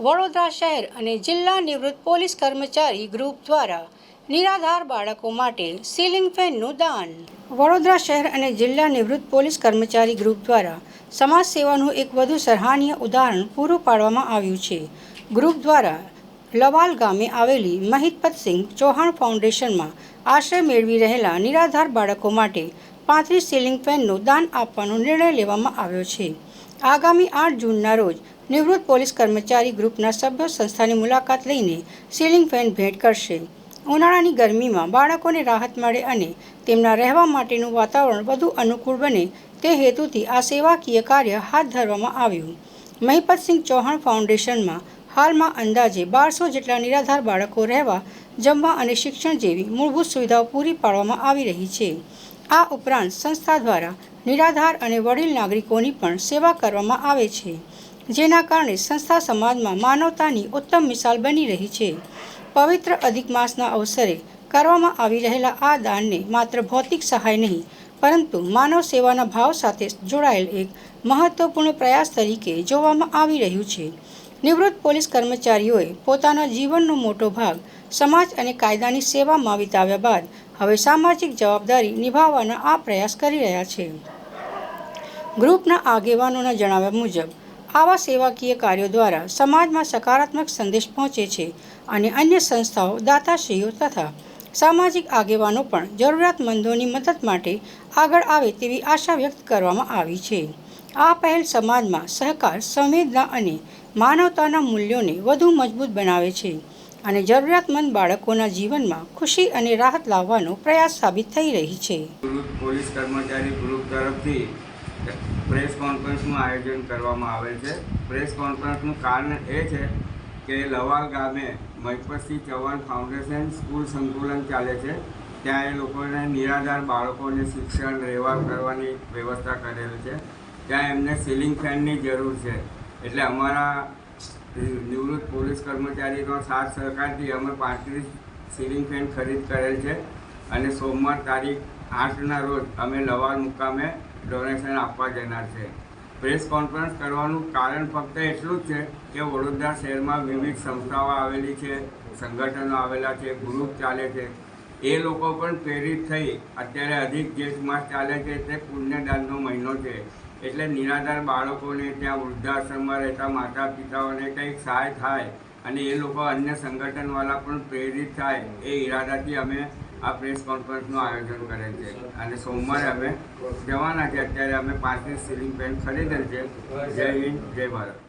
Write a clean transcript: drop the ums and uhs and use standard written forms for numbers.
વડોદરા શહેર અને જિલ્લા નિવૃત્ત પોલીસ કર્મચારી ગ્રુપ દ્વારા નિરાધાર બાળકો માટે સીલિંગ ફેનનું દાન. વડોદરા શહેર અને જિલ્લા નિવૃત્ત પોલીસ કર્મચારી ગ્રુપ દ્વારા સમાજ સેવાનું એક વધુ સરાહનીય ઉદાહરણ પૂરું પાડવામાં આવ્યું છે. ગ્રુપ દ્વારા લવાલ ગામે આવેલી મહિપતસિંહ ચૌહાણ ફાઉન્ડેશનમાં આશ્રય મેળવી રહેલા નિરાધાર બાળકો માટે 35 સીલિંગ ફેનનું દાન આપવાનો નિર્ણય લેવામાં આવ્યો છે. આગામી 8 જૂનના રોજ નિવૃત્ત પોલીસ કર્મચારી ગ્રુપના સભ્યો સંસ્થાની મુલાકાત લઈને સીલિંગ ફેન ભેટ કરશે. ઉનાળાની ગરમીમાં બાળકોને રાહત મળે અને તેમના રહેવા માટેનું વાતાવરણ વધુ અનુકૂળ બને તે હેતુથી આ સેવાકીય કાર્ય હાથ ધરવામાં આવ્યું. મહિપતસિંહ ચૌહાણ ફાઉન્ડેશનમાં હાલમાં અંદાજે 1200 જેટલા નિરાધાર બાળકો રહેવા, જમવા અને શિક્ષણ જેવી મૂળભૂત સુવિધાઓ પૂરી પાડવામાં આવી રહી છે. આ ઉપરાંત સંસ્થા દ્વારા નિરાધાર અને વડીલ નાગરિકોની પણ સેવા કરવામાં આવે છે, જેના કારણે સંસ્થા સમાજમાં માનવતાની ઉત્તમ મિસાલ બની રહી છે. પવિત્ર અધિક માસના અવસરે કરવામાં આવી રહેલા આ દાનને માત્ર ભૌતિક સહાય નહીં, પરંતુ માનવ સેવાના ભાવ સાથે જોડાયેલ એક મહત્વપૂર્ણ પ્રયાસ તરીકે જોવામાં આવી રહ્યું છે. નિવૃત્ત પોલીસ કર્મચારીઓએ પોતાના જીવનનો મોટો ભાગ સમાજ અને કાયદાની સેવામાં વિતાવ્યા બાદ હવે સામાજિક જવાબદારી નિભાવવાના આ પ્રયાસ કરી રહ્યા છે. ગ્રુપના આગેવાનોના જણાવ્યા મુજબ આવા સેવાકીય કાર્યો દ્વારા સમાજમાં સકારાત્મક સંદેશ પહોંચે છે અને અન્ય સંસ્થાઓ, દાતાશ્રીઓ તથા સામાજિક આગેવાનો પણ જરૂરિયાતમંદોની મદદ માટે આગળ આવે તેવી આશા વ્યક્ત કરવામાં આવી છે. આ પહેલ સમાજમાં સહકાર, સંવેદના અને માનવતાના મૂલ્યોને વધુ મજબૂત બનાવે છે અને જરૂરિયાતમંદ બાળકોના જીવનમાં ખુશી અને રાહત લાવવાનો પ્રયાસ સાબિત થઈ રહી છે. પોલીસ કર્મચારી ગ્રુપ તરફથી પ્રેસ કોન્ફરન્સનું આયોજન કરવામાં આવે છે. પ્રેસ કોન્ફરન્સનું કારણ એ છે કે લવાલ ગામે મહિપતસિંહ ચૌહાણ ફાઉન્ડેશન સ્કૂલ સંકુલન ચાલે છે. ત્યાં એ લોકોને નિરાધાર બાળકોને શિક્ષણ, રહેવા કરવાની વ્યવસ્થા કરેલ છે. ત્યાં એમને સીલિંગ ફેનની જરૂર છે. એટલે અમારા નિવૃત્ત પોલીસ કર્મચારીનો સાથ સહકારથી અમે 35 સીલિંગ ફેન ખરીદ કરેલ છે અને સોમવાર તારીખ 8ના રોજ અમે લવાલ મુકામે ડોનેશન આપવા જનાર છે. પ્રેસ કોન્ફરન્સ કરવાનું કારણ ફક્ત એટલું જ છે કે વડોદરા શહેરમાં વિવિધ સંસ્થાઓ આવેલી છે, સંગઠનો આવેલા છે, ગ્રુપ ચાલે છે. એ લોકો પણ પ્રેરિત થઈ અત્યારે અધિક જેઠ માસ ચાલે છે તે પુણ્યદાનનો મહિનો છે. એટલે નિરાધાર બાળકોને, ત્યાં વૃદ્ધાશ્રમમાં રહેતા માતા પિતાઓને કંઈક સહાય થાય અને એ લોકો અન્ય સંગઠનવાળા પણ પ્રેરિત થાય એ ઈરાદાથી અમે આ પ્રેસ કોન્ફરન્સનું આયોજન કરેલ છે અને સોમવારે અમે જવાના છે. અત્યારે અમે 35 સીલિંગ ફેન ખરીદેલ છે. જય હિન્દ, જય ભારત.